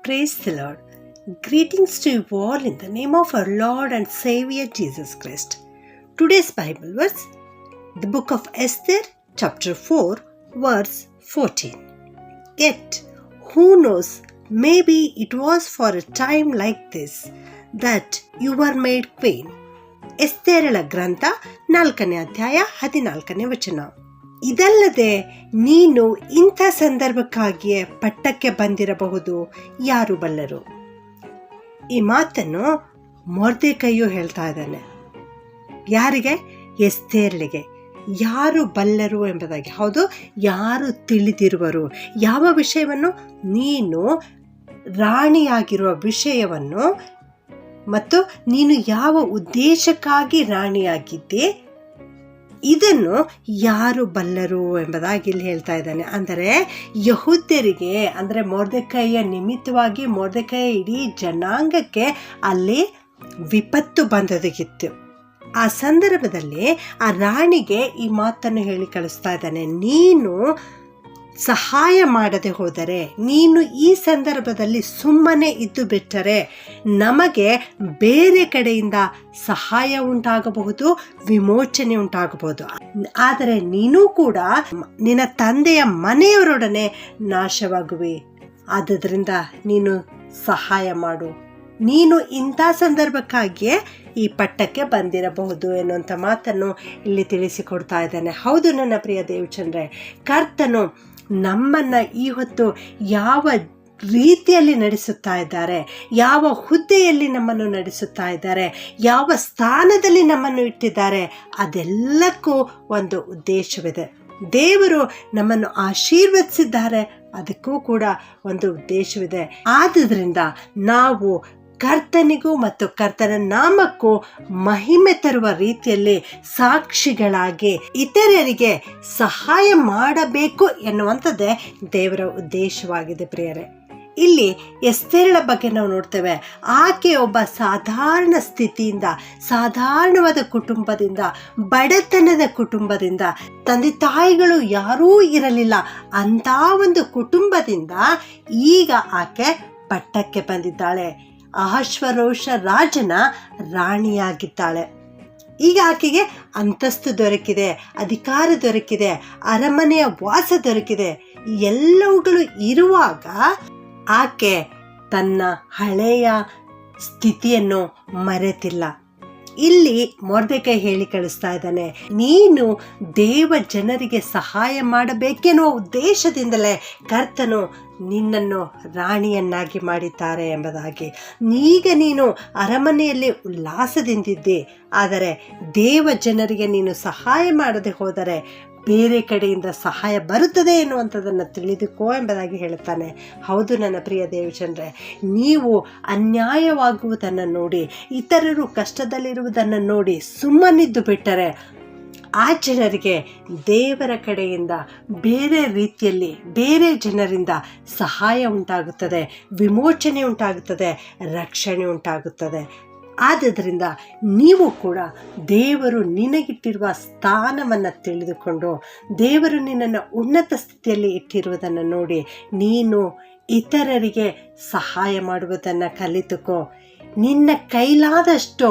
Praise the Lord. Greetings to you all in the name of our Lord and Savior Jesus Christ. Today's Bible verse, the book of Esther, chapter 4, verse 14. Yet, who knows, maybe it was for a time like this that you were made queen. ಎಸ್ತೇರಳ ಗ್ರಂಥ 4ನೇ ಅಧ್ಯಾಯ 14ನೇ ವಚನ. ಇದಲ್ಲದೆ ನೀನು ಇಂಥ ಸಂದರ್ಭಕ್ಕಾಗಿಯೇ ಪಟ್ಟಕ್ಕೆ ಬಂದಿರಬಹುದು, ಯಾರು ಬಲ್ಲರು. ಈ ಮಾತನ್ನು ಮೊರ್ದೆಕೈಯು ಹೇಳ್ತಾ ಇದ್ದಾನೆ. ಯಾರಿಗೆ? ಎಸ್ತೇರಳಿಗೆ. ಯಾರು ಬಲ್ಲರು ಎಂಬುದಾಗಿ. ಹೌದು, ಯಾರು ತಿಳಿದಿರುವರು. ಯಾವ ವಿಷಯವನ್ನು? ನೀನು ರಾಣಿಯಾಗಿರುವ ವಿಷಯವನ್ನು ಮತ್ತು ನೀನು ಯಾವ ಉದ್ದೇಶಕ್ಕಾಗಿ ರಾಣಿಯಾಗಿದ್ದೆ ಇದನ್ನು ಯಾರು ಬಲ್ಲರು ಎಂಬುದಾಗಿ ಇಲ್ಲಿ ಹೇಳ್ತಾ ಇದ್ದಾನೆ. ಅಂದರೆ ಯಹೂದ್ಯರಿಗೆ, ಅಂದರೆ ಮೊರ್ದೆಕೈಯ ನಿಮಿತ್ತವಾಗಿ ಮೊರ್ದೆಕೈಯ ಇಡೀ ಜನಾಂಗಕ್ಕೆ ಅಲ್ಲಿ ವಿಪತ್ತು ಬಂದೊದಗಿತ್ತು. ಆ ಸಂದರ್ಭದಲ್ಲಿ ಆ ರಾಣಿಗೆ ಈ ಮಾತನ್ನು ಹೇಳಿ ಕಳಿಸ್ತಾ ಇದ್ದಾನೆ. ನೀನು ಸಹಾಯ ಮಾಡದೆ ಹೋದರೆ, ನೀನು ಈ ಸಂದರ್ಭದಲ್ಲಿ ಸುಮ್ಮನೆ ಇದ್ದು ಬಿಟ್ಟರೆ ನಮಗೆ ಬೇರೆ ಕಡೆಯಿಂದ ಸಹಾಯ ಉಂಟಾಗಬಹುದು, ವಿಮೋಚನೆ ಉಂಟಾಗಬಹುದು. ಆದರೆ ನೀನು ಕೂಡ ನಿನ್ನ ತಂದೆಯ ಮನೆಯವರೊಡನೆ ನಾಶವಾಗುವೆ. ಆದ್ದರಿಂದ ನೀನು ಸಹಾಯ ಮಾಡು. ನೀನು ಇಂಥ ಸಂದರ್ಭಕ್ಕಾಗಿಯೇ ಈ ಪಟ್ಟಕ್ಕೆ ಬಂದಿರಬಹುದು ಎನ್ನುವಂಥ ಮಾತನ್ನು ಇಲ್ಲಿ ತಿಳಿಸಿಕೊಡ್ತಾ ಇದ್ದಾನೆ. ಹೌದು ನನ್ನ ಪ್ರಿಯ ದೇವಚಂದ್ರೆ, ಕರ್ತನು ನಮ್ಮನ್ನು ಈ ಹೊತ್ತು ಯಾವ ರೀತಿಯಲ್ಲಿ ನಡೆಸುತ್ತಾ ಇದ್ದಾರೆ, ಯಾವ ಹುದ್ದೆಯಲ್ಲಿ ನಮ್ಮನ್ನು ನಡೆಸುತ್ತಾ ಇದ್ದಾರೆ, ಯಾವ ಸ್ಥಾನದಲ್ಲಿ ನಮ್ಮನ್ನು ಇಟ್ಟಿದ್ದಾರೆ, ಅದೆಲ್ಲಕ್ಕೂ ಒಂದು ಉದ್ದೇಶವಿದೆ. ದೇವರು ನಮ್ಮನ್ನು ಆಶೀರ್ವದಿಸಿದ್ದಾರೆ, ಅದಕ್ಕೂ ಕೂಡ ಒಂದು ಉದ್ದೇಶವಿದೆ. ಆದುದರಿಂದ ನಾವು ಕರ್ತನಿಗೂ ಮತ್ತು ಕರ್ತನ ನಾಮಕ್ಕೂ ಮಹಿಮೆ ತರುವ ರೀತಿಯಲ್ಲಿ ಸಾಕ್ಷಿಗಳಾಗಿ ಇತರರಿಗೆ ಸಹಾಯ ಮಾಡಬೇಕು ಎನ್ನುವಂಥದ್ದೇ ದೇವರ ಉದ್ದೇಶವಾಗಿದೆ. ಪ್ರಿಯರೇ, ಇಲ್ಲಿ ಎಸ್ತೇರಳ ಬಗ್ಗೆ ನಾವು ನೋಡ್ತೇವೆ. ಆಕೆ ಒಬ್ಬ ಸಾಧಾರಣ ಸ್ಥಿತಿಯಿಂದ, ಸಾಧಾರಣವಾದ ಕುಟುಂಬದಿಂದ, ಬಡತನದ ಕುಟುಂಬದಿಂದ, ತಂದೆ ತಾಯಿಗಳು ಯಾರೂ ಇರಲಿಲ್ಲ ಅಂಥ ಒಂದು ಕುಟುಂಬದಿಂದ ಈಗ ಆಕೆ ಪಟ್ಟಕ್ಕೆ ಬಂದಿದ್ದಾಳೆ. ಅಹಶ್ವೇರೋಷ ರಾಜನ ರಾಣಿಯಾಗಿದ್ದಾಳೆ. ಈಗ ಆಕೆಗೆ ಅಂತಸ್ತು ದೊರಕಿದೆ, ಅಧಿಕಾರ ದೊರಕಿದೆ, ಅರಮನೆಯ ವಾಸ ದೊರಕಿದೆ. ಎಲ್ಲವುಗಳು ಇರುವಾಗ ಆಕೆ ತನ್ನ ಹಳೆಯ ಸ್ಥಿತಿಯನ್ನು ಮರೆತಿಲ್ಲ. ಇಲ್ಲಿ ಮೊರ್ದೆಕೈ ಹೇಳಿ ಕಳಿಸ್ತಾ ಇದ್ದಾನೆ, ನೀನು ದೇವ ಜನರಿಗೆ ಸಹಾಯ ಮಾಡಬೇಕೆನ್ನುವ ಉದ್ದೇಶದಿಂದಲೇ ಕರ್ತನು ನಿನ್ನನ್ನು ರಾಣಿಯನ್ನಾಗಿ ಮಾಡಿದ್ದಾರೆ ಎಂಬುದಾಗಿ. ಈಗ ನೀನು ಅರಮನೆಯಲ್ಲಿ ಉಲ್ಲಾಸದಿಂದಿದ್ದೆ, ಆದರೆ ದೇವ ಜನರಿಗೆ ನೀನು ಸಹಾಯ ಮಾಡದೆ ಹೋದರೆ ಬೇರೆ ಕಡೆಯಿಂದ ಸಹಾಯ ಬರುತ್ತದೆ ಎನ್ನುವಂಥದ್ದನ್ನು ತಿಳಿದುಕೋ ಎಂಬುದಾಗಿ ಹೇಳುತ್ತಾನೆ. ಹೌದು ನನ್ನ ಪ್ರಿಯ ದೇವಚಂದ್ರೆ, ನೀವು ಅನ್ಯಾಯವಾಗುವುದನ್ನು ನೋಡಿ, ಇತರರು ಕಷ್ಟದಲ್ಲಿರುವುದನ್ನು ನೋಡಿ ಸುಮ್ಮನಿದ್ದು ಬಿಟ್ಟರೆ ಆ ಜನರಿಗೆ ದೇವರ ಕಡೆಯಿಂದ ಬೇರೆ ರೀತಿಯಲ್ಲಿ, ಬೇರೆ ಜನರಿಂದ ಸಹಾಯ ಉಂಟಾಗುತ್ತದೆ, ವಿಮೋಚನೆ ಉಂಟಾಗುತ್ತದೆ, ರಕ್ಷಣೆ ಉಂಟಾಗುತ್ತದೆ. ಆದ್ದರಿಂದ ನೀವು ಕೂಡ ದೇವರು ನಿನಗಿಟ್ಟಿರುವ ಸ್ಥಾನವನ್ನು ತಿಳಿದುಕೊಂಡು, ದೇವರು ನಿನ್ನನ್ನು ಉನ್ನತ ಸ್ಥಿತಿಯಲ್ಲಿ ಇಟ್ಟಿರುವುದನ್ನು ನೋಡಿ ನೀನು ಇತರರಿಗೆ ಸಹಾಯ ಮಾಡುವುದನ್ನು ಕಲಿತುಕೋ. ನಿನ್ನ ಕೈಲಾದಷ್ಟು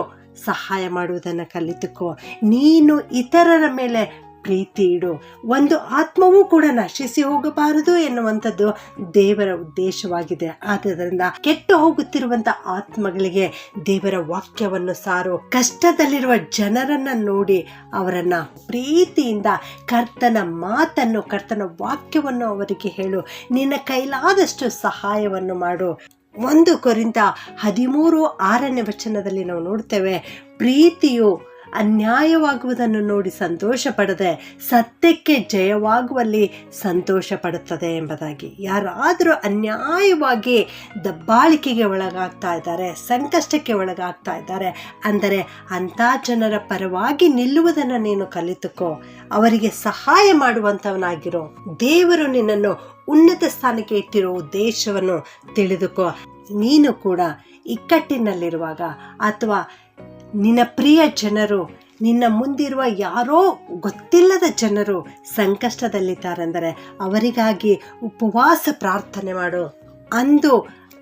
ಸಹಾಯ ಮಾಡುವುದನ್ನು ಕಲಿತುಕೋ. ನೀನು ಇತರರ ಮೇಲೆ ಪ್ರೀತಿ ಇಡು. ಒಂದು ಆತ್ಮವೂ ಕೂಡ ನಶಿಸಿ ಹೋಗಬಾರದು ಎನ್ನುವಂಥದ್ದು ದೇವರ ಉದ್ದೇಶವಾಗಿದೆ. ಆದ್ದರಿಂದ ಕೆಟ್ಟು ಹೋಗುತ್ತಿರುವಂಥ ಆತ್ಮಗಳಿಗೆ ದೇವರ ವಾಕ್ಯವನ್ನು ಸಾರು. ಕಷ್ಟದಲ್ಲಿರುವ ಜನರನ್ನ ನೋಡಿ ಅವರನ್ನ ಪ್ರೀತಿಯಿಂದ ಕರ್ತನ ಮಾತನ್ನು, ಕರ್ತನ ವಾಕ್ಯವನ್ನು ಅವರಿಗೆ ಹೇಳು. ನಿನ್ನ ಕೈಲಾದಷ್ಟು ಸಹಾಯವನ್ನು ಮಾಡು. 1 ಕೊರಿಂಥ 13:6ನೇ ವಚನದಲ್ಲಿ ನಾವು ನೋಡ್ತೇವೆ, ಪ್ರೀತಿಯು ಅನ್ಯಾಯವಾಗುವುದನ್ನು ನೋಡಿ ಸಂತೋಷ ಪಡದೆ ಸತ್ಯಕ್ಕೆ ಜಯವಾಗುವಲ್ಲಿ ಸಂತೋಷ ಪಡುತ್ತದೆ ಎಂಬುದಾಗಿ. ಯಾರಾದರೂ ಅನ್ಯಾಯವಾಗಿ ದಬ್ಬಾಳಿಕೆಗೆ ಒಳಗಾಗ್ತಾ ಇದ್ದಾರೆ, ಸಂಕಷ್ಟಕ್ಕೆ ಒಳಗಾಗ್ತಾ ಇದ್ದಾರೆ ಅಂದರೆ ಅಂಥ ಜನರ ಪರವಾಗಿ ನಿಲ್ಲುವುದನ್ನು ನೀನು ಕಲಿತುಕೋ. ಅವರಿಗೆ ಸಹಾಯ ಮಾಡುವಂಥವನಾಗಿರೋ. ದೇವರು ನಿನ್ನನ್ನು ಉನ್ನತ ಸ್ಥಾನಕ್ಕೆ ಇಟ್ಟಿರೋ ಉದ್ದೇಶವನ್ನು ತಿಳಿದುಕೋ. ನೀನು ಕೂಡ ಇಕ್ಕಟ್ಟಿನಲ್ಲಿರುವಾಗ ಅಥವಾ ನಿನ್ನ ಪ್ರಿಯ ಜನರು, ನಿನ್ನ ಮುಂದಿರುವ ಯಾರೋ ಗೊತ್ತಿಲ್ಲದ ಜನರು ಸಂಕಷ್ಟದಲ್ಲಿದ್ದಾರೆಂದರೆ ಅವರಿಗಾಗಿ ಉಪವಾಸ ಪ್ರಾರ್ಥನೆ ಮಾಡು. ಅಂದು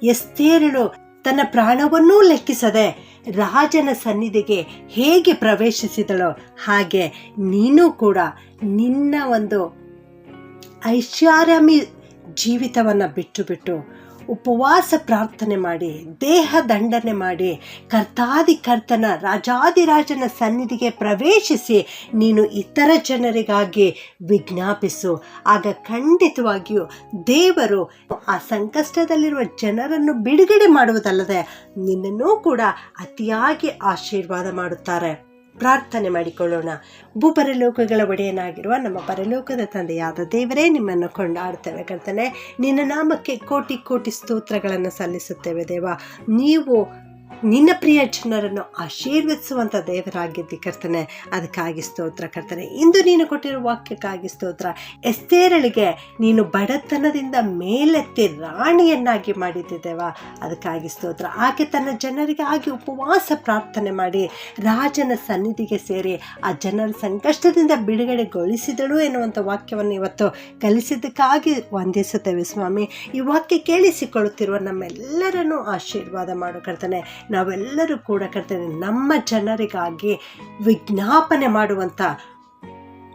ಎಸ್ತೇರಳು ತನ್ನ ಪ್ರಾಣವನ್ನೂ ಲೆಕ್ಕಿಸದೆ ರಾಜನ ಸನ್ನಿಧಿಗೆ ಹೇಗೆ ಪ್ರವೇಶಿಸಿದಳೋ ಹಾಗೆ ನೀನು ಕೂಡ ನಿನ್ನ ಒಂದು ಐಷಾರಾಮಿ ಜೀವಿತವನ್ನು ಬಿಟ್ಟು ಉಪವಾಸ ಪ್ರಾರ್ಥನೆ ಮಾಡಿ, ದೇಹ ದಂಡನೆ ಮಾಡಿ, ಕರ್ತನ ರಾಜಾದಿರಾಜನ ಸನ್ನಿಧಿಗೆ ಪ್ರವೇಶಿಸಿ ನೀನು ಇತರ ಜನರಿಗಾಗಿ ವಿಜ್ಞಾಪಿಸು. ಆಗ ಖಂಡಿತವಾಗಿಯೂ ದೇವರು ಆ ಸಂಕಷ್ಟದಲ್ಲಿರುವ ಜನರನ್ನು ಬಿಡುಗಡೆ ಮಾಡುವುದಲ್ಲದೆ ನಿನ್ನನ್ನೂ ಕೂಡ ಅತಿಯಾಗಿ ಆಶೀರ್ವಾದ ಮಾಡುತ್ತಾರೆ. ಪ್ರಾರ್ಥನೆ ಮಾಡಿಕೊಳ್ಳೋಣ. ಭೂಪರಲೋಕಗಳ ಒಡೆಯನಾಗಿರುವ ನಮ್ಮ ಪರಲೋಕದ ತಂದೆಯಾದ ದೇವರೇ, ನಿಮ್ಮನ್ನು ಕೊಂಡಾಡ್ತೇವೆ ಕರ್ತನೆ. ನಿನ್ನ ನಾಮಕ್ಕೆ ಕೋಟಿ ಕೋಟಿ ಸ್ತೋತ್ರಗಳನ್ನು ಸಲ್ಲಿಸುತ್ತೇವೆ ದೇವ. ನೀವು ನಿನ್ನ ಪ್ರಿಯ ಜನರನ್ನು ಆಶೀರ್ವದಿಸುವಂಥ ದೇವರಾಗಿದ್ದಿ ಕರ್ತನೆ. ಅದಕ್ಕಾಗಿ ಸ್ತೋತ್ರ ಕರ್ತನೆ. ಇಂದು ನೀನು ಕೊಟ್ಟಿರುವ ವಾಕ್ಯಕ್ಕಾಗಿ ಸ್ತೋತ್ರ. ಎಸ್ತೇರಳಿಗೆ ನೀನು ಬಡತನದಿಂದ ಮೇಲೆತ್ತಿ ರಾಣಿಯನ್ನಾಗಿ ಮಾಡಿದ್ದೇವ. ಅದಕ್ಕಾಗಿ ಸ್ತೋತ್ರ. ಆಕೆ ತನ್ನ ಜನರಿಗಾಗಿ ಉಪವಾಸ ಪ್ರಾರ್ಥನೆ ಮಾಡಿ ರಾಜನ ಸನ್ನಿಧಿಗೆ ಸೇರಿ ಆ ಜನರ ಸಂಕಷ್ಟದಿಂದ ಬಿಡುಗಡೆಗೊಳಿಸಿದಳು ಎನ್ನುವಂಥ ವಾಕ್ಯವನ್ನು ಇವತ್ತು ಕಲಿಸಿದ್ದಕ್ಕಾಗಿ ವಂದಿಸುತ್ತೇವೆ ಸ್ವಾಮಿ. ಈ ವಾಕ್ಯ ಕೇಳಿಸಿಕೊಳ್ಳುತ್ತಿರುವ ನಮ್ಮೆಲ್ಲರನ್ನು ಆಶೀರ್ವಾದ ಮಾಡು ಕರ್ತನೆ. ನಾವೆಲ್ಲರೂ ಕೂಡ ಕರ್ತನೆ ನಮ್ಮ ಜನರಿಗಾಗಿ ವಿಜ್ಞಾಪನೆ ಮಾಡುವಂಥ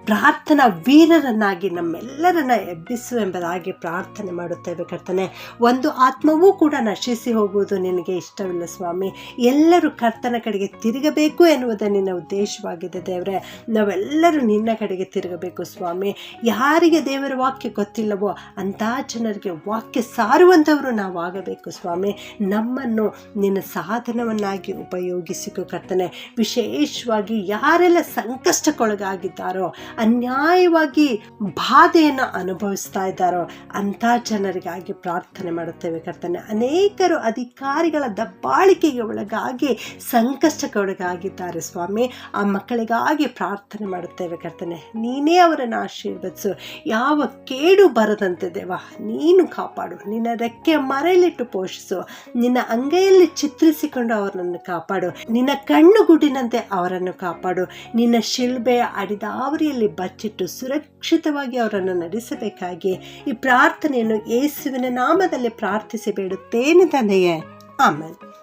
ಪ್ರಾರ್ಥನಾ ವೀರರನ್ನಾಗಿ ನಮ್ಮೆಲ್ಲರನ್ನ ಎಬ್ಬಿಸು ಎಂಬುದಾಗಿ ಪ್ರಾರ್ಥನೆ ಮಾಡುತ್ತೇವೆ ಕರ್ತನೆ. ಒಂದು ಆತ್ಮವೂ ಕೂಡ ನಶಿಸಿ ಹೋಗುವುದು ನಿನಗೆ ಇಷ್ಟವಿಲ್ಲ ಸ್ವಾಮಿ. ಎಲ್ಲರೂ ಕರ್ತನ ಕಡೆಗೆ ತಿರುಗಬೇಕು ಎನ್ನುವುದೇ ನಿನ್ನ ಉದ್ದೇಶವಾಗಿದೆ ದೇವರೇ. ನಾವೆಲ್ಲರೂ ನಿನ್ನ ಕಡೆಗೆ ತಿರುಗಬೇಕು ಸ್ವಾಮಿ. ಯಾರಿಗೆ ದೇವರ ವಾಕ್ಯ ಗೊತ್ತಿಲ್ಲವೋ ಅಂಥ ಜನರಿಗೆ ವಾಕ್ಯ ಸಾರುವಂಥವರು ನಾವಾಗಬೇಕು ಸ್ವಾಮಿ. ನಮ್ಮನ್ನು ನಿನ್ನ ಸಾಧನವನ್ನಾಗಿ ಉಪಯೋಗಿಸಿಕೊ ಕರ್ತನೆ. ವಿಶೇಷವಾಗಿ ಯಾರೆಲ್ಲ ಸಂಕಷ್ಟಕ್ಕೊಳಗಾಗಿದ್ದಾರೋ, ಅನ್ಯಾಯವಾಗಿ ಬಾಧೆಯನ್ನು ಅನುಭವಿಸ್ತಾ ಇದ್ದಾರೋ ಅಂಥ ಜನರಿಗಾಗಿ ಪ್ರಾರ್ಥನೆ ಮಾಡುತ್ತೇವೆ ಕರ್ತನೆ. ಅನೇಕರು ಅಧಿಕಾರಿಗಳ ದಬ್ಬಾಳಿಕೆಗೆ ಒಳಗಾಗಿ ಸಂಕಷ್ಟಕ್ಕೆ ಒಳಗಾಗಿದ್ದಾರೆ ಸ್ವಾಮಿ. ಆ ಮಕ್ಕಳಿಗಾಗಿ ಪ್ರಾರ್ಥನೆ ಮಾಡುತ್ತೇವೆ ಕರ್ತನೆ. ನೀನೇ ಅವರನ್ನು ಆಶೀರ್ವದಿಸು. ಯಾವ ಕೇಡು ಬರದಂತೆ ದೇವ ನೀನು ಕಾಪಾಡು. ನಿನ್ನ ರೆಕ್ಕೆ ಮರೆಯಲಿಟ್ಟು ಪೋಷಿಸು. ನಿನ್ನ ಅಂಗೈಯಲ್ಲಿ ಚಿತ್ರಿಸಿಕೊಂಡು ಅವರನ್ನು ಕಾಪಾಡು. ನಿನ್ನ ಕಣ್ಣುಗುಡಿನಂತೆ ಅವರನ್ನು ಕಾಪಾಡು. ನಿನ್ನ ಶಿಲ್ಬೆಯ ಅಡಿದಾವರಿಯಲ್ಲಿ ಬಚ್ಚಿಟ್ಟು ಸುರಕ್ಷಿತವಾಗಿ ಅವರನ್ನು ನಡೆಸಬೇಕಾಗಿ ಈ ಪ್ರಾರ್ಥನೆಯನ್ನು ಯೇಸುವಿನ ನಾಮದಲ್ಲಿ ಪ್ರಾರ್ಥಿಸಿ ಬೇಡುತ್ತೇನೆ ತಂದೆಯೇ. ಆಮೆನ್.